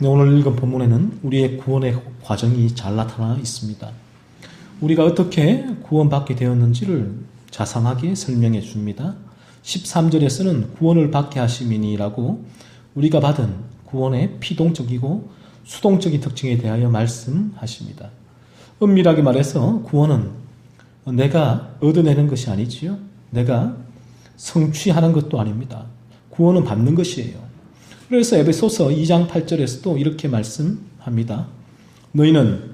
오늘 읽은 본문에는 우리의 구원의 과정이 잘 나타나 있습니다. 우리가 어떻게 구원받게 되었는지를 자상하게 설명해 줍니다. 13절에서는 구원을 받게 하심이니라고 우리가 받은 구원의 피동적이고 수동적인 특징에 대하여 말씀하십니다. 엄밀하게 말해서 구원은 내가 얻어내는 것이 아니지요. 내가 성취하는 것도 아닙니다. 구원은 받는 것이에요. 그래서 에베소서 2장 8절에서도 이렇게 말씀합니다. 너희는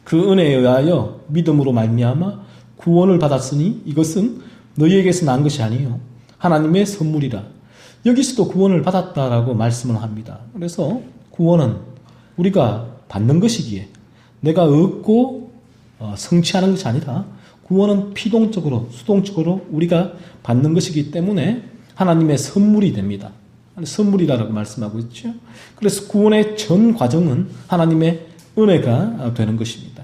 그 은혜에 의하여 믿음으로 말미암아 구원을 받았으니 이것은 너희에게서 난 것이 아니요 하나님의 선물이라. 여기서도 구원을 받았다라고 말씀을 합니다. 그래서 구원은 우리가 받는 것이기에 내가 얻고 성취하는 것이 아니라 구원은 피동적으로 수동적으로 우리가 받는 것이기 때문에 하나님의 선물이 됩니다. 선물이라고 말씀하고 있죠. 그래서 구원의 전 과정은 하나님의 은혜가 되는 것입니다.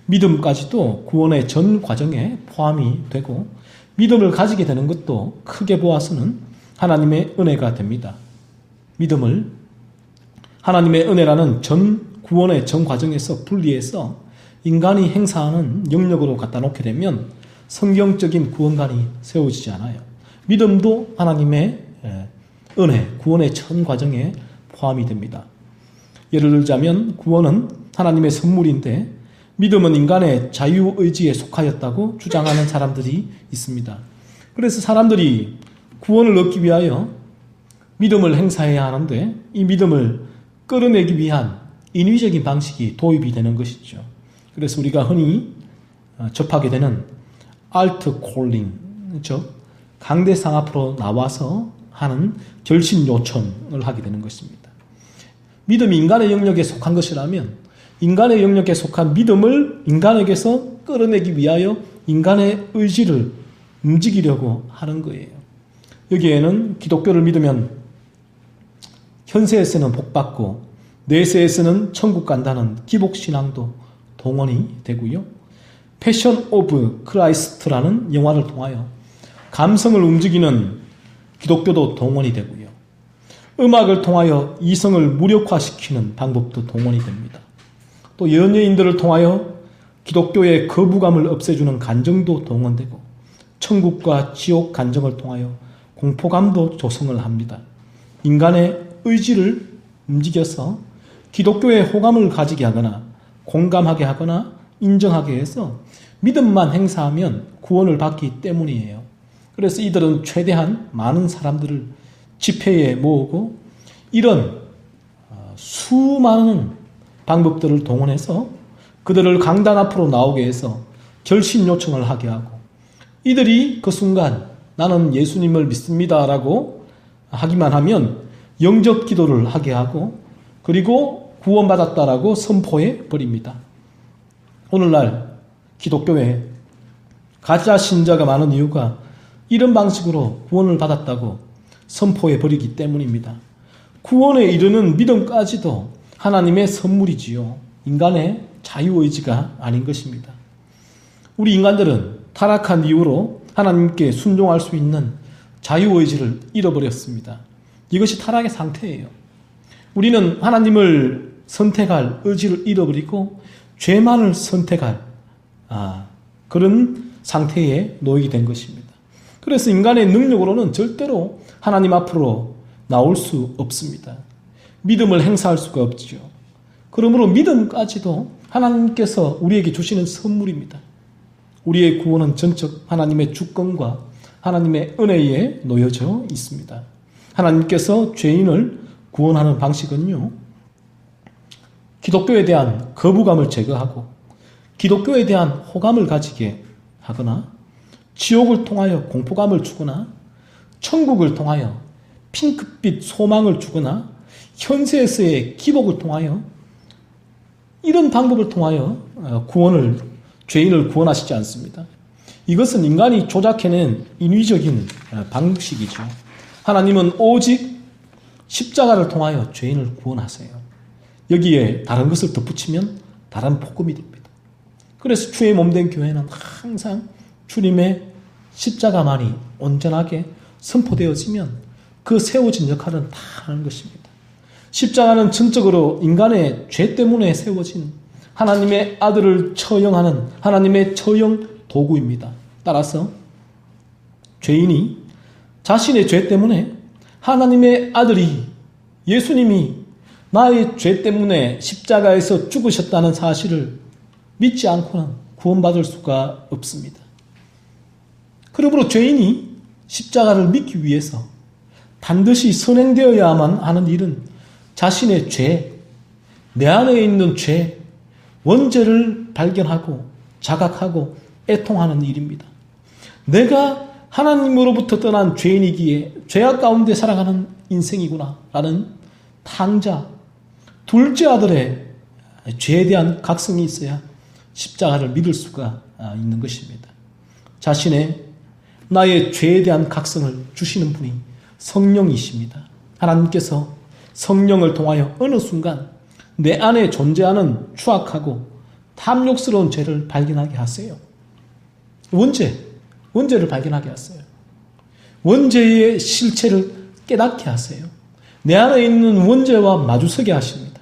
믿음까지도 구원의 전 과정에 포함이 되고 믿음을 가지게 되는 것도 크게 보아서는 하나님의 은혜가 됩니다. 믿음을 하나님의 은혜라는 구원의 전 과정에서 분리해서 인간이 행사하는 영역으로 갖다 놓게 되면 성경적인 구원관이 세워지지 않아요. 믿음도 하나님의 은혜, 구원의 전 과정에 포함이 됩니다. 예를 들자면 구원은 하나님의 선물인데 믿음은 인간의 자유의지에 속하였다고 주장하는 사람들이 있습니다. 그래서 사람들이 구원을 얻기 위하여 믿음을 행사해야 하는데 이 믿음을 끌어내기 위한 인위적인 방식이 도입이 되는 것이죠. 그래서 우리가 흔히 접하게 되는 알트 콜링, 즉 강대상 앞으로 나와서 하는 결신 요청을 하게 되는 것입니다. 믿음이 인간의 영역에 속한 것이라면 인간의 영역에 속한 믿음을 인간에게서 끌어내기 위하여 인간의 의지를 움직이려고 하는 거예요. 여기에는 기독교를 믿으면 현세에서는 복받고 내세에서는 천국 간다는 기복신앙도 동원이 되고요. 패션 오브 크라이스트라는 영화를 통하여 감성을 움직이는 기독교도 동원이 되고요. 음악을 통하여 이성을 무력화시키는 방법도 동원이 됩니다. 또 연예인들을 통하여 기독교의 거부감을 없애주는 간정도 동원되고 천국과 지옥 간정을 통하여 공포감도 조성을 합니다. 인간의 의지를 움직여서 기독교의 호감을 가지게 하거나 공감하게 하거나 인정하게 해서 믿음만 행사하면 구원을 받기 때문이에요. 그래서 이들은 최대한 많은 사람들을 집회에 모으고 이런 수많은 방법들을 동원해서 그들을 강단 앞으로 나오게 해서 결신 요청을 하게 하고 이들이 그 순간 나는 예수님을 믿습니다라고 하기만 하면 영접 기도를 하게 하고 그리고 구원받았다라고 선포해 버립니다. 오늘날 기독교에 가짜 신자가 많은 이유가 이런 방식으로 구원을 받았다고 선포해 버리기 때문입니다. 구원에 이르는 믿음까지도 하나님의 선물이지요. 인간의 자유의지가 아닌 것입니다. 우리 인간들은 타락한 이후로 하나님께 순종할 수 있는 자유의지를 잃어버렸습니다. 이것이 타락의 상태예요. 우리는 하나님을 선택할 의지를 잃어버리고 죄만을 선택할 그런 상태에 놓이게 된 것입니다. 그래서 인간의 능력으로는 절대로 하나님 앞으로 나올 수 없습니다. 믿음을 행사할 수가 없죠. 그러므로 믿음까지도 하나님께서 우리에게 주시는 선물입니다. 우리의 구원은 전적 하나님의 주권과 하나님의 은혜에 놓여져 있습니다. 하나님께서 죄인을 구원하는 방식은요, 기독교에 대한 거부감을 제거하고 기독교에 대한 호감을 가지게 하거나 지옥을 통하여 공포감을 주거나 천국을 통하여 핑크빛 소망을 주거나 현세에서의 기복을 통하여 이런 방법을 통하여 죄인을 구원하시지 않습니다. 이것은 인간이 조작해낸 인위적인 방식이죠. 하나님은 오직 십자가를 통하여 죄인을 구원하세요. 여기에 다른 것을 덧붙이면 다른 복음이 됩니다. 그래서 주의 몸된 교회는 항상 주님의 십자가만이 온전하게 선포되어지면 그 세워진 역할은 다 하는 것입니다. 십자가는 전적으로 인간의 죄 때문에 세워진 하나님의 아들을 처형하는 하나님의 처형 도구입니다. 따라서 죄인이 자신의 죄 때문에 하나님의 아들이 예수님이 나의 죄 때문에 십자가에서 죽으셨다는 사실을 믿지 않고는 구원받을 수가 없습니다. 그러므로 죄인이 십자가를 믿기 위해서 반드시 선행되어야만 하는 일은 자신의 죄, 내 안에 있는 죄, 원죄를 발견하고 자각하고 애통하는 일입니다. 내가 하나님으로부터 떠난 죄인이기에 죄악 가운데 살아가는 인생이구나 라는 탕자, 둘째 아들의 죄에 대한 각성이 있어야 십자가를 믿을 수가 있는 것입니다. 자신의 나의 죄에 대한 각성을 주시는 분이 성령이십니다. 하나님께서 성령을 통하여 어느 순간 내 안에 존재하는 추악하고 탐욕스러운 죄를 발견하게 하세요. 원죄를 발견하게 하세요. 원죄의 실체를 깨닫게 하세요. 내 안에 있는 원죄와 마주서게 하십니다.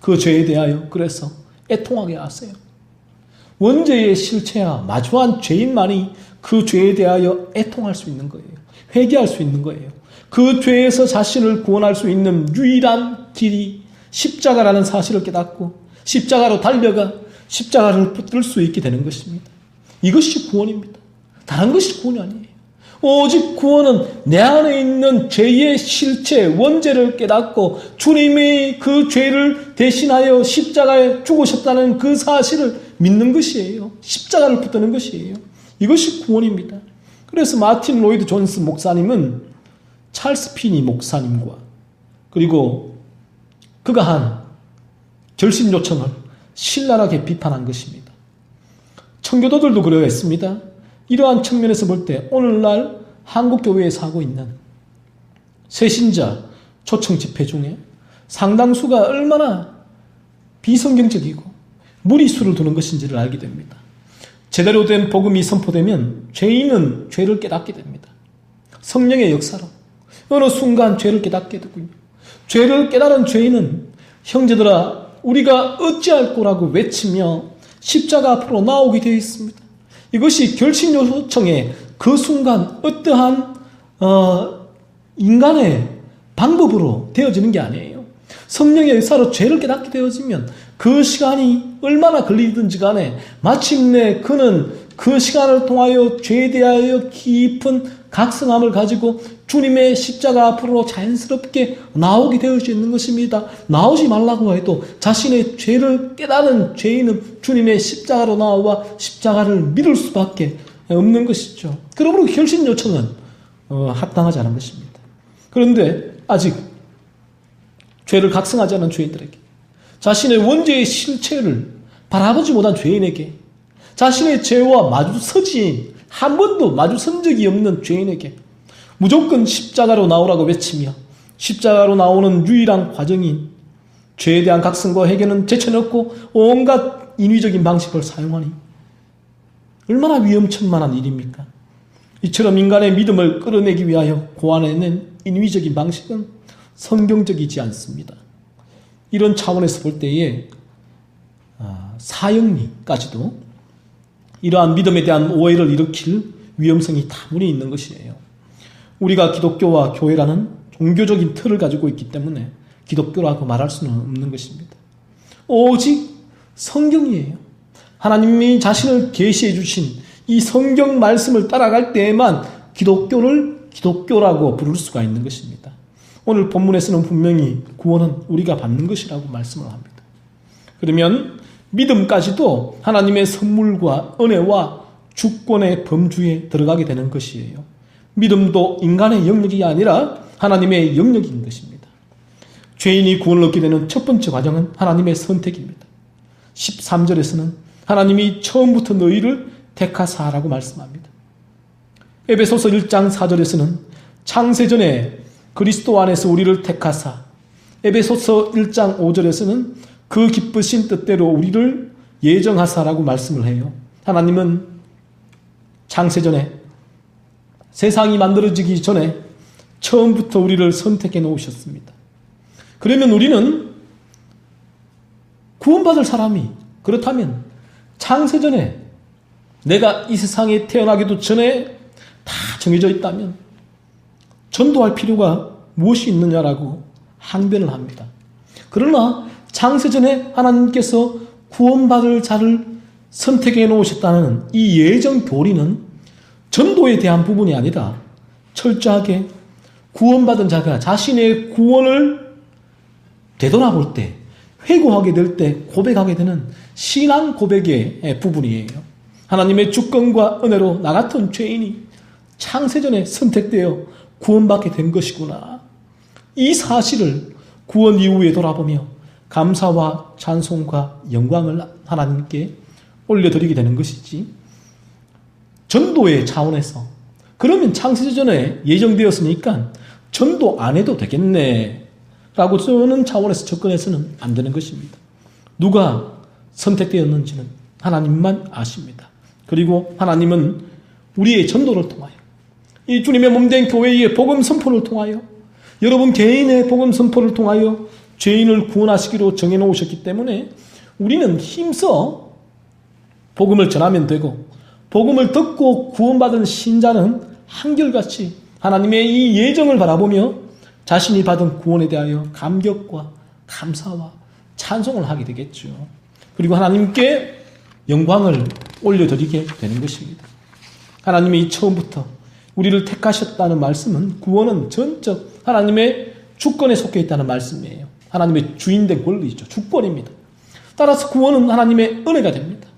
그 죄에 대하여 그래서 애통하게 하세요. 원죄의 실체와 마주한 죄인만이 그 죄에 대하여 애통할 수 있는 거예요. 회개할 수 있는 거예요. 그 죄에서 자신을 구원할 수 있는 유일한 길이 십자가라는 사실을 깨닫고 십자가로 달려가 십자가를 붙들 수 있게 되는 것입니다. 이것이 구원입니다. 다른 것이 구원이 아니에요. 오직 구원은 내 안에 있는 죄의 실체, 원죄를 깨닫고 주님이 그 죄를 대신하여 십자가에 죽으셨다는 그 사실을 믿는 것이에요. 십자가를 붙드는 것이에요. 이것이 구원입니다. 그래서 마틴 로이드 존스 목사님은 찰스 피니 목사님과 그리고 그가 한 결심 요청을 신랄하게 비판한 것입니다. 청교도들도 그러했습니다. 이러한 측면에서 볼 때 오늘날 한국교회에서 하고 있는 새신자 초청 집회 중에 상당수가 얼마나 비성경적이고 무리수를 두는 것인지를 알게 됩니다. 제대로 된 복음이 선포되면 죄인은 죄를 깨닫게 됩니다. 성령의 역사로 어느 순간 죄를 깨닫게 되군요. 죄를 깨달은 죄인은 형제들아 우리가 어찌할 거라고 외치며 십자가 앞으로 나오게 되어 있습니다. 이것이 결심 요청의 그 순간 어떠한 인간의 방법으로 되어지는 게 아니에요. 성령의 역사로 죄를 깨닫게 되어지면 그 시간이 얼마나 걸리든지 간에 마침내 그는 그 시간을 통하여 죄에 대하여 깊은 각성함을 가지고 주님의 십자가 앞으로 자연스럽게 나오게 되어져 있는 것입니다. 나오지 말라고 해도 자신의 죄를 깨달은 죄인은 주님의 십자가로 나와 십자가를 믿을 수밖에 없는 것이죠. 그러므로 결심 요청은 합당하지 않은 것입니다. 그런데 아직 죄를 각성하지 않은 죄인들에게 자신의 원죄의 실체를 바라보지 못한 죄인에게 자신의 죄와 마주서지 한 번도 마주선 적이 없는 죄인에게 무조건 십자가로 나오라고 외치며 십자가로 나오는 유일한 과정인 죄에 대한 각성과 해결은 제쳐놓고 온갖 인위적인 방식을 사용하니 얼마나 위험천만한 일입니까? 이처럼 인간의 믿음을 끌어내기 위하여 고안해낸 인위적인 방식은 성경적이지 않습니다. 이런 차원에서 볼 때에 사형리까지도 이러한 믿음에 대한 오해를 일으킬 위험성이 다분히 있는 것이에요. 우리가 기독교와 교회라는 종교적인 틀을 가지고 있기 때문에 기독교라고 말할 수는 없는 것입니다. 오직 성경이에요. 하나님이 자신을 계시해 주신 이 성경 말씀을 따라갈 때에만 기독교를 기독교라고 부를 수가 있는 것입니다. 오늘 본문에서는 분명히 구원은 우리가 받는 것이라고 말씀을 합니다. 그러면 믿음까지도 하나님의 선물과 은혜와 주권의 범주에 들어가게 되는 것이에요. 믿음도 인간의 영역이 아니라 하나님의 영역인 것입니다. 죄인이 구원을 얻게 되는 첫 번째 과정은 하나님의 선택입니다. 13절에서는 하나님이 처음부터 너희를 택하사라고 말씀합니다. 에베소서 1장 4절에서는 창세전에 그리스도 안에서 우리를 택하사, 에베소서 1장 5절에서는 그 기쁘신 뜻대로 우리를 예정하사라고 말씀을 해요. 하나님은 창세전에 세상이 만들어지기 전에 처음부터 우리를 선택해 놓으셨습니다. 그러면 우리는 구원받을 사람이 그렇다면 창세전에 내가 이 세상에 태어나기도 전에 다 정해져 있다면 전도할 필요가 무엇이 있느냐라고 항변을 합니다. 그러나 창세전에 하나님께서 구원받을 자를 선택해 놓으셨다는 이 예정 교리는 전도에 대한 부분이 아니라 철저하게 구원받은 자가 자신의 구원을 되돌아볼 때, 회고하게 될 때 고백하게 되는 신앙 고백의 부분이에요. 하나님의 주권과 은혜로 나 같은 죄인이 창세전에 선택되어 구원받게 된 것이구나. 이 사실을 구원 이후에 돌아보며 감사와 찬송과 영광을 하나님께 올려드리게 되는 것이지, 전도의 차원에서 그러면 창세전에 예정되었으니까 전도 안 해도 되겠네 라고 저는 차원에서 접근해서는 안 되는 것입니다. 누가 선택되었는지는 하나님만 아십니다. 그리고 하나님은 우리의 전도를 통하여, 이 주님의 몸된 교회의 복음 선포를 통하여, 여러분 개인의 복음 선포를 통하여 죄인을 구원하시기로 정해놓으셨기 때문에 우리는 힘써 복음을 전하면 되고, 복음을 듣고 구원받은 신자는 한결같이 하나님의 이 예정을 바라보며 자신이 받은 구원에 대하여 감격과 감사와 찬송을 하게 되겠죠. 그리고 하나님께 영광을 올려드리게 되는 것입니다. 하나님이 처음부터 우리를 택하셨다는 말씀은, 구원은 전적 하나님의 주권에 속해 있다는 말씀이에요. 하나님의 주인된 권리죠. 주권입니다. 따라서 구원은 하나님의 은혜가 됩니다.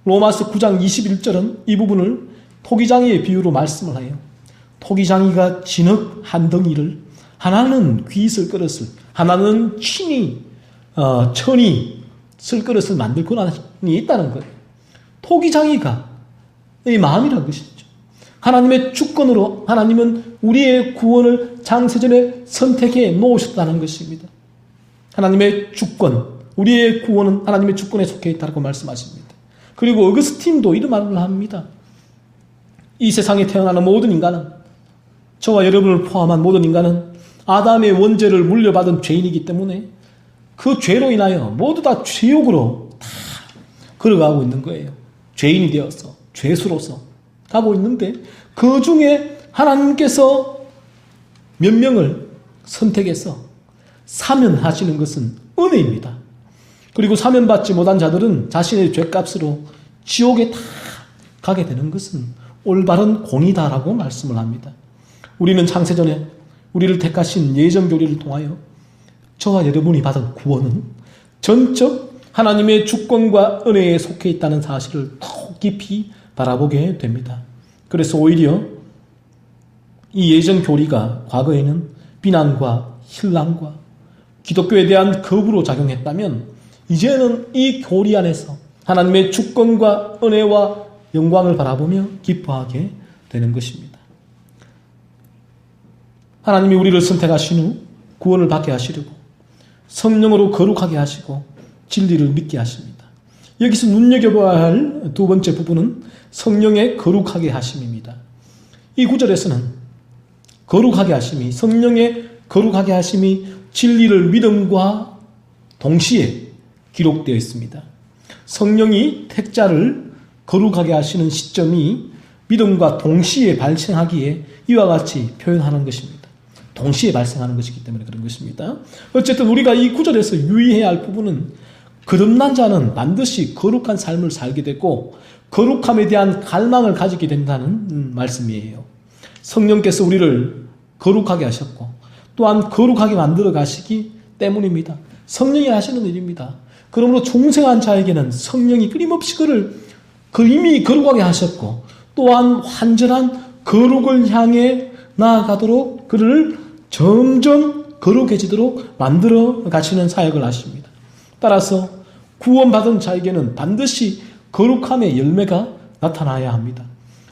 로마서 9장 21절은 이 부분을 토기장이의 비유로 말씀을 해요. 토기장이가 진흙 한 덩이를, 하나는 귀 쓸 그릇을, 하나는 천이 쓸 그릇을 만들 권한이 있다는 거예요. 토기장이가 이 마음이라는 것이죠. 하나님의 주권으로 하나님은 우리의 구원을 창세전에 선택해 놓으셨다는 것입니다. 하나님의 주권, 우리의 구원은 하나님의 주권에 속해 있다고 말씀하십니다. 그리고 어거스틴도 이런 말을 합니다. 이 세상에 태어나는 모든 인간은, 저와 여러분을 포함한 모든 인간은 아담의 원죄를 물려받은 죄인이기 때문에 그 죄로 인하여 모두 다 지옥으로 다 걸어가고 있는 거예요. 죄인이 되어서, 죄수로서 가고 있는데, 그 중에 하나님께서 몇 명을 선택해서 사면하시는 것은 은혜입니다. 그리고 사면받지 못한 자들은 자신의 죄값으로 지옥에 다 가게 되는 것은 올바른 공이다라고 말씀을 합니다. 우리는 창세전에 우리를 택하신 예정교리를 통하여 저와 여러분이 받은 구원은 전적 하나님의 주권과 은혜에 속해 있다는 사실을 더 깊이 바라보게 됩니다. 그래서 오히려 이 예정교리가 과거에는 비난과 신랑과 기독교에 대한 거부로 작용했다면, 이제는 이 교리 안에서 하나님의 주권과 은혜와 영광을 바라보며 기뻐하게 되는 것입니다. 하나님이 우리를 선택하신 후 구원을 받게 하시려고 성령으로 거룩하게 하시고 진리를 믿게 하십니다. 여기서 눈여겨봐야 할 두 번째 부분은 성령의 거룩하게 하심입니다. 이 구절에서는 거룩하게 하심이, 성령의 거룩하게 하심이 진리를 믿음과 동시에 기록되어 있습니다. 성령이 택자를 거룩하게 하시는 시점이 믿음과 동시에 발생하기에 이와 같이 표현하는 것입니다. 동시에 발생하는 것이기 때문에 그런 것입니다. 어쨌든 우리가 이 구절에서 유의해야 할 부분은, 거듭난 자는 반드시 거룩한 삶을 살게 되고 거룩함에 대한 갈망을 가지게 된다는 말씀이에요. 성령께서 우리를 거룩하게 하셨고 또한 거룩하게 만들어 가시기 때문입니다. 성령이 하시는 일입니다. 그러므로 중생한 자에게는 성령이 끊임없이 그를 이미 거룩하게 하셨고, 또한 완전한 거룩을 향해 나아가도록 그를 점점 거룩해지도록 만들어 가시는 사역을 하십니다. 따라서 구원받은 자에게는 반드시 거룩함의 열매가 나타나야 합니다.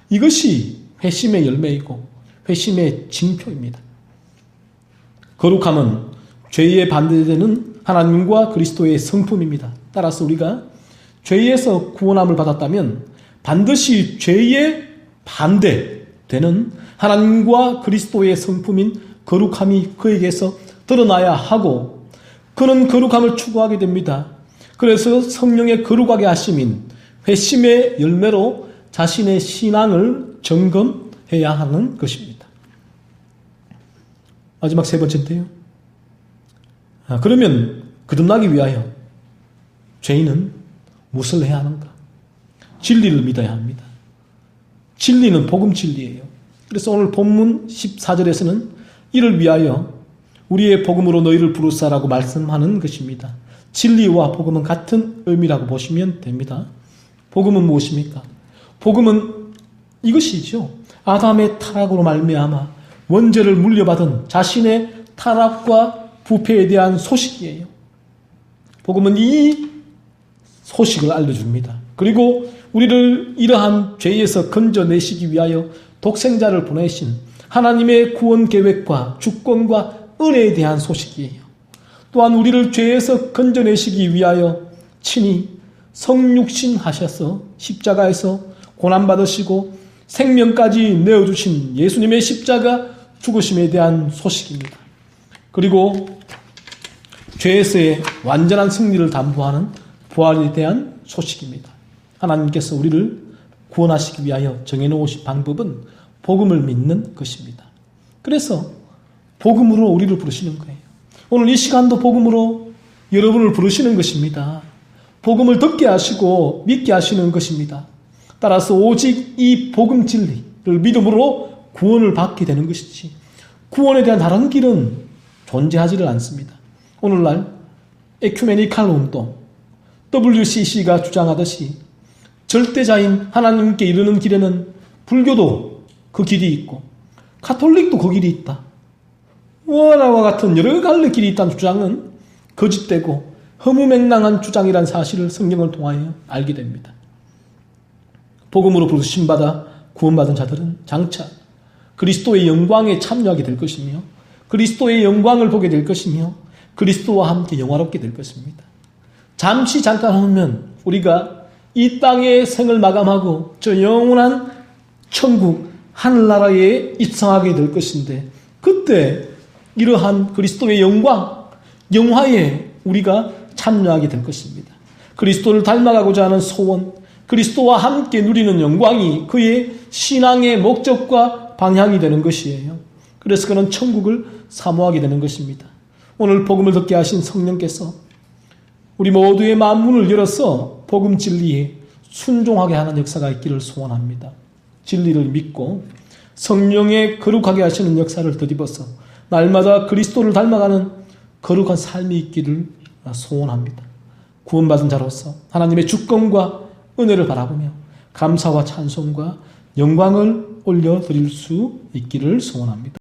이것이 회심의 열매이고 회심의 징표입니다. 거룩함은 죄에 반대되는 하나님과 그리스도의 성품입니다. 따라서 우리가 죄에서 구원함을 받았다면 반드시 죄의 반대, 되는 하나님과 그리스도의 성품인 거룩함이 그에게서 드러나야 하고 그는 거룩함을 추구하게 됩니다. 그래서 성령의 거룩하게 하심인 회심의 열매로 자신의 신앙을 점검해야 하는 것입니다. 마지막 세 번째인데요. 그러면 거듭나기 위하여 죄인은 무엇을 해야 하는가? 진리를 믿어야 합니다. 진리는 복음 진리예요. 그래서 오늘 본문 14절에서는 이를 위하여 우리의 복음으로 너희를 부르사라고 말씀하는 것입니다. 진리와 복음은 같은 의미라고 보시면 됩니다. 복음은 무엇입니까? 복음은 이것이죠. 아담의 타락으로 말미암아 원죄를 물려받은 자신의 타락과 부패에 대한 소식이에요. 복음은 이 소식을 알려줍니다. 그리고 우리를 이러한 죄에서 건져내시기 위하여 독생자를 보내신 하나님의 구원 계획과 주권과 은혜에 대한 소식이에요. 또한 우리를 죄에서 건져내시기 위하여 친히 성육신 하셔서 십자가에서 고난받으시고 생명까지 내어주신 예수님의 십자가 죽으심에 대한 소식입니다. 그리고 죄에서의 완전한 승리를 담보하는 부활에 대한 소식입니다. 하나님께서 우리를 구원하시기 위하여 정해놓으신 방법은 복음을 믿는 것입니다. 그래서 복음으로 우리를 부르시는 거예요. 오늘 이 시간도 복음으로 여러분을 부르시는 것입니다. 복음을 듣게 하시고 믿게 하시는 것입니다. 따라서 오직 이 복음 진리를 믿음으로 구원을 받게 되는 것이지 구원에 대한 다른 길은 존재하지를 않습니다. 오늘날 에큐메니칼 운동 WCC가 주장하듯이 절대자인 하나님께 이르는 길에는 불교도 그 길이 있고 가톨릭도 그 길이 있다. 원화와 같은 여러 갈래 길이 있다는 주장은 거짓되고 허무맹랑한 주장이란 사실을 성경을 통하여 알게 됩니다. 복음으로 부르심받아 구원받은 자들은 장차 그리스도의 영광에 참여하게 될 것이며 그리스도의 영광을 보게 될 것이며 그리스도와 함께 영화롭게 될 것입니다. 잠시 잠깐 하면 우리가 이 땅의 생을 마감하고 저 영원한 천국 하늘나라에 입성하게 될 것인데 그때 이러한 그리스도의 영광, 영화에 우리가 참여하게 될 것입니다. 그리스도를 닮아가고자 하는 소원, 그리스도와 함께 누리는 영광이 그의 신앙의 목적과 방향이 되는 것이에요. 그래서 그는 천국을 사모하게 되는 것입니다. 오늘 복음을 듣게 하신 성령께서 우리 모두의 마음문을 열어서 복음 진리에 순종하게 하는 역사가 있기를 소원합니다. 진리를 믿고 성령의 거룩하게 하시는 역사를 덧입어서 날마다 그리스도를 닮아가는 거룩한 삶이 있기를 소원합니다. 구원받은 자로서 하나님의 주권과 은혜를 바라보며 감사와 찬송과 영광을 올려드릴 수 있기를 소원합니다.